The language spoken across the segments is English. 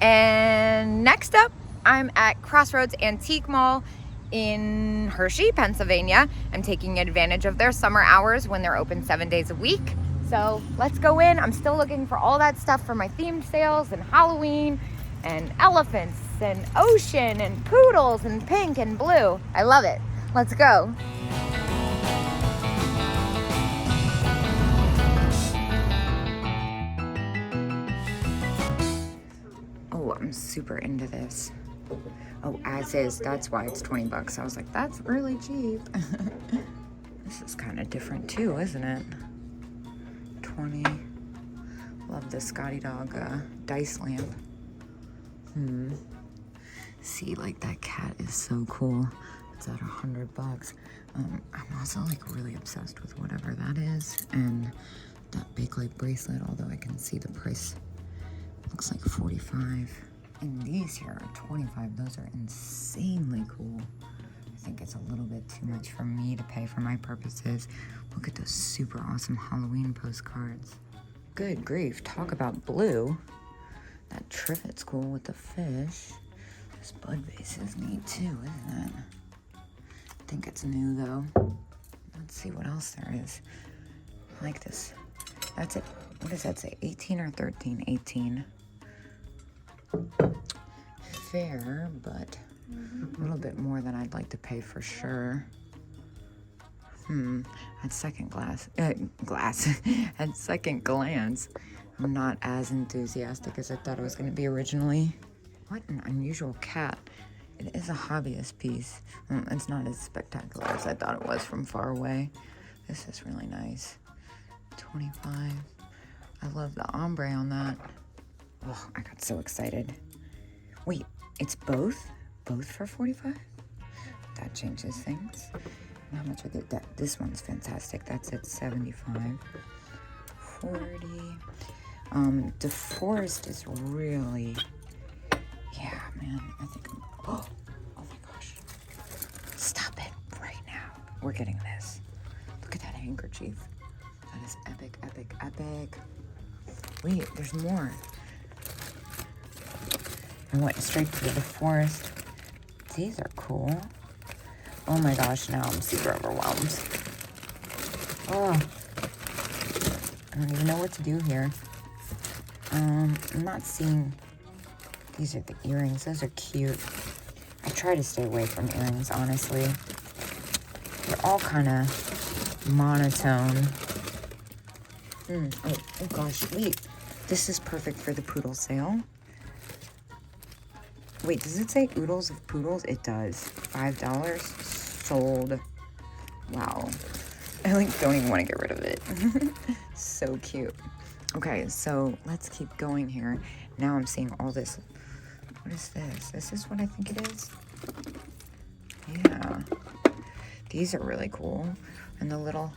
And next up, I'm at Crossroads Antique Mall in Hershey, Pennsylvania. I'm taking advantage of their summer hours when they're open 7 days a week. So let's go in. I'm still looking for all that stuff for my themed sales and Halloween and elephants and ocean and poodles and pink and blue. I love it. Let's go. Oh, I'm super into this. Oh, as is. That's why it's 20 bucks. I was like, that's really cheap. This is kind of different too, isn't it? 20. Love the Scotty Dog dice lamp. See, like that cat is so cool. It's at 100 bucks. I'm also like really obsessed with whatever that is. And that Bakelite bracelet, although I can see the price. Looks like 45. And these here are 25. Those are insanely cool. I think it's a little bit too much for me to pay for my purposes. Look at those super awesome Halloween postcards. Good grief, talk about blue. That trivet's cool with the fish. This bud vase is neat too, isn't it? I think it's new though. Let's see what else there is. I like this. That's it. What does that say? 18 or 13? 18. Fair, but a little bit more than I'd like to pay for sure. At second glance, I'm not as enthusiastic as I thought it was going to be originally. What an unusual cat. It is a hobbyist piece. It's not as spectacular as I thought it was from far away. This is really nice. 25. I love the ombre on that. Oh, I got so excited. Wait, it's both? Both for 45? That changes things. How much are they? This one's fantastic. That's at 75. 40. DeForest is really, yeah, man. I think oh my gosh. Stop it right now. We're getting this. Look at that handkerchief. That is epic, epic, epic. Wait, there's more. I went straight to the forest. These are cool. Oh my gosh, now I'm super overwhelmed. Oh, I don't even know what to do here. I'm not seeing, these are the earrings. Those are cute. I try to stay away from earrings, honestly. They're all kind of monotone. Oh gosh, wait. This is perfect for the poodle sale. Wait, does it say oodles of poodles? It does. $5 sold. Wow. I like don't even want to get rid of it. So cute. Okay, so let's keep going here. Now I'm seeing all this. What is this? Is this what I think it is? Yeah. These are really cool. And the little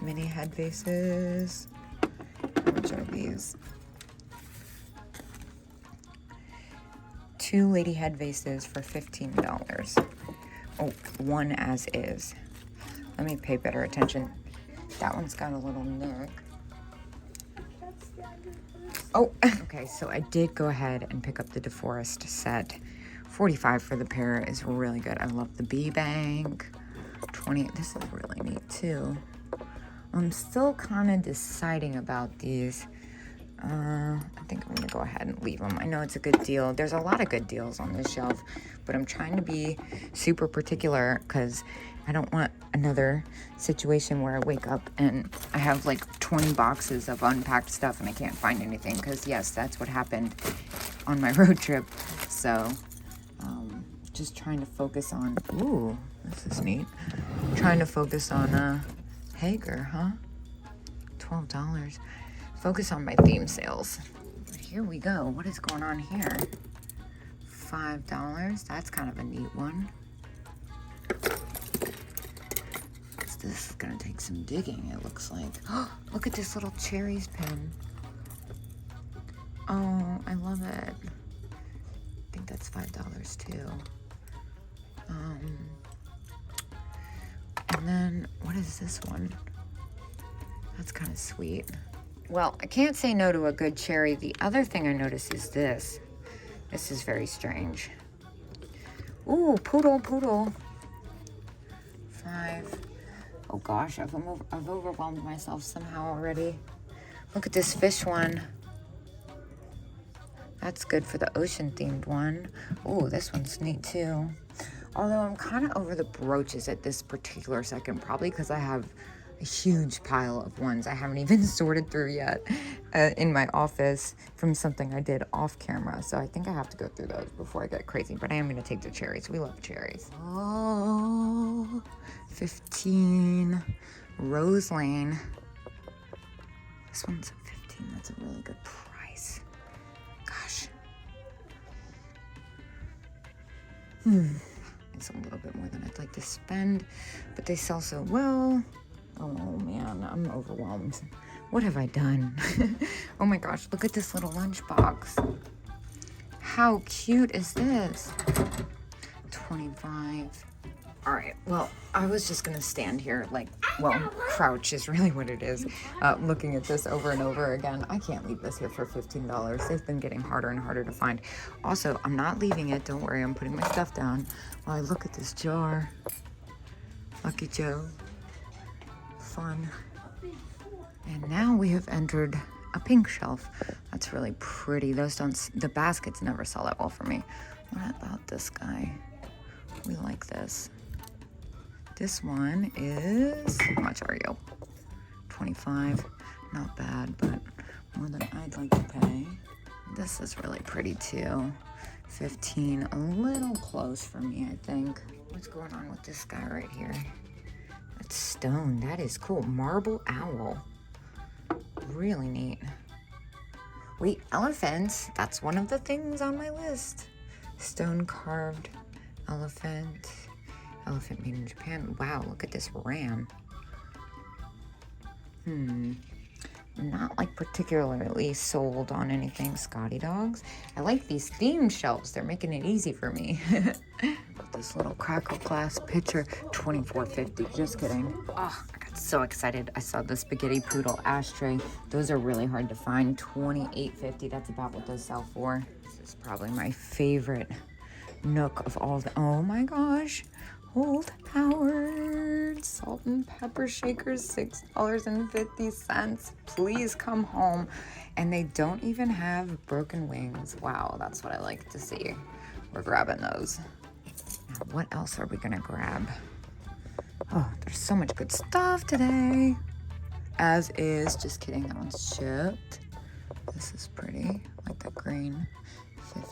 mini head vases. How much are these? 2 lady head vases for $15. Oh, one as is. Let me pay better attention. That one's got a little nick. Oh, okay, so I did go ahead and pick up the DeForest set. 45 for the pair is really good. I love the bee bank. 20, this is really neat too. I'm still kind of deciding about these. I think I'm gonna go ahead and leave them. I know it's a good deal. There's a lot of good deals on this shelf, but I'm trying to be super particular because I don't want another situation where I wake up and I have like 20 boxes of unpacked stuff and I can't find anything, because yes, that's what happened on my road trip. So just trying to focus on, ooh, this is neat. Trying to focus on Hager, huh? $12. Focus on my theme sales. But here we go. What is going on here? $5. That's kind of a neat one. This is gonna take some digging, it looks like. Look at this little cherries pin. Oh, I love it. I think that's $5 too. And then what is this one? That's kind of sweet. Well, I can't say no to a good cherry. The other thing I noticed is this. This is very strange. Ooh, poodle, poodle. 5. Oh gosh, I've overwhelmed myself somehow already. Look at this fish one. That's good for the ocean themed one. Ooh, this one's neat too. Although I'm kind of over the brooches at this particular second, probably because I have a huge pile of ones I haven't even sorted through yet in my office from something I did off camera. So I think I have to go through those before I get crazy, but I am going to take the cherries. We love cherries. Oh, 15 Rose Lane. This one's a 15. That's a really good price. Gosh. It's a little bit more than I'd like to spend, but they sell so well. Oh man, I'm overwhelmed. What have I done? Oh my gosh, look at this little lunchbox. How cute is this? 25. All right, well, I was just gonna stand here like, well, crouch is really what it is, looking at this over and over again. I can't leave this here for $15. They've been getting harder and harder to find. Also, I'm not leaving it, don't worry, I'm putting my stuff down while I look at this jar. Lucky Joe. Fun. And now we have entered a pink shelf. That's really pretty. Those don't, the baskets never sell that well for me. What about this guy? We like this. This one is, how much are you? 25. Not bad, but more than I'd like to pay. This is really pretty too. 15, a little close for me, I think. What's going on with this guy right here? That's stone. That is cool. Marble owl. Really neat. Wait, elephants. That's one of the things on my list. Stone carved elephant. Elephant made in Japan. Wow, look at this ram. Not like particularly sold on anything. Scotty dogs. I like these themed shelves. They're making it easy for me. This little crackle glass pitcher, $24.50. Just kidding. Oh, I got so excited. I saw the spaghetti poodle ashtray. Those are really hard to find. $28.50. That's about what those sell for. This is probably my favorite nook of all the. Oh my gosh. Old Howard salt and pepper shakers, $6.50. Please come home. And they don't even have broken wings. Wow, that's what I like to see. We're grabbing those. Now, what else are we gonna grab? Oh, there's so much good stuff today. As is, just kidding, that one's shipped. This is pretty, like the green.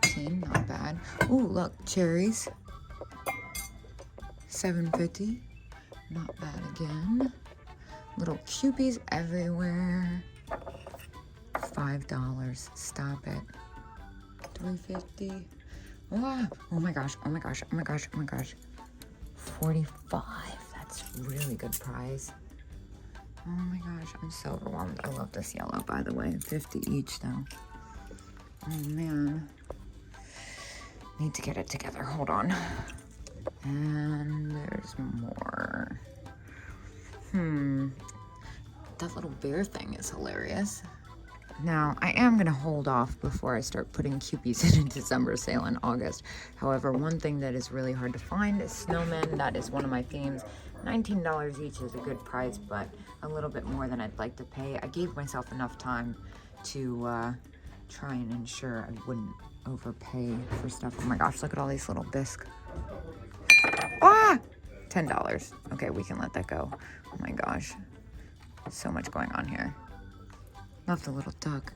15, not bad. Ooh, look, cherries. $7.50, not bad again. Little cupies everywhere. $5, stop it. $3.50. Wow. Oh my gosh, oh my gosh, oh my gosh, oh my gosh. 45, that's really good price. Oh my gosh, I'm so overwhelmed. I love this yellow, by the way. 50 each though. Oh man. Need to get it together, hold on. And there's more. That little bear thing is hilarious. Now, I am going to hold off before I start putting cupies in a December sale in August. However, one thing that is really hard to find is snowmen. That is one of my themes. $19 each is a good price, but a little bit more than I'd like to pay. I gave myself enough time to try and ensure I wouldn't overpay for stuff. Oh my gosh, look at all these little bisque. Ah! $10. Okay, we can let that go. Oh my gosh. So much going on here. Love the little duck.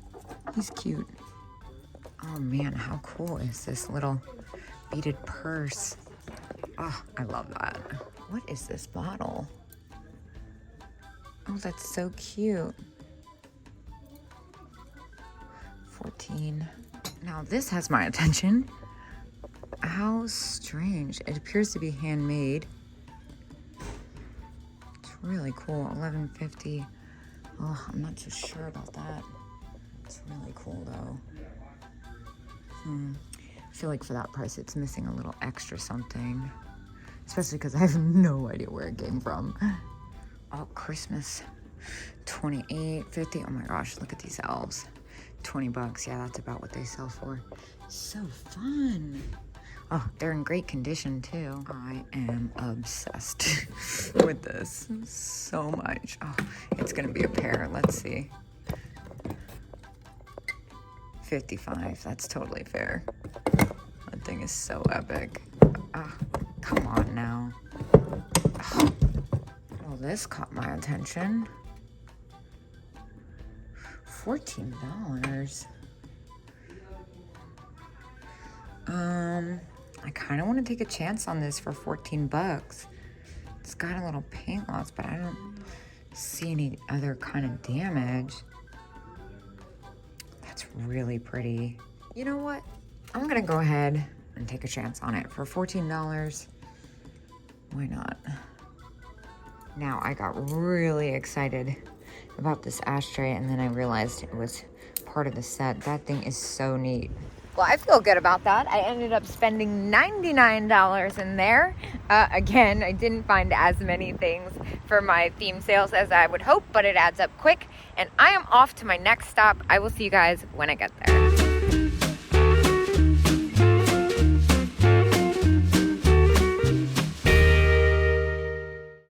He's cute. Oh man, how cool is this little beaded purse? Oh, I love that. What is this bottle? Oh, that's so cute. 14. Now this has my attention. How strange. It appears to be handmade. It's really cool. $11.50. Oh, I'm not too sure about that. It's really cool though. I feel like for that price it's missing a little extra something. Especially because I have no idea where it came from. Oh, Christmas. $28.50. Oh my gosh, look at these elves. 20 bucks. Yeah, that's about what they sell for. So fun. Oh, they're in great condition too. I am obsessed with this so much. Oh, it's gonna be a pair. Let's see. 55. That's totally fair. That thing is so epic. Ah, come on now. Oh, well, this caught my attention. $14. I kind of want to take a chance on this for 14 bucks. It's got a little paint loss, but I don't see any other kind of damage. That's really pretty. You know what? I'm gonna go ahead and take a chance on it for $14. Why not? Now, I got really excited about this ashtray, and then I realized it was part of the set. That thing is so neat. Well, I feel good about that. I ended up spending $99 in there. Again, I didn't find as many things for my theme sales as I would hope, but it adds up quick. And I am off to my next stop. I will see you guys when I get there.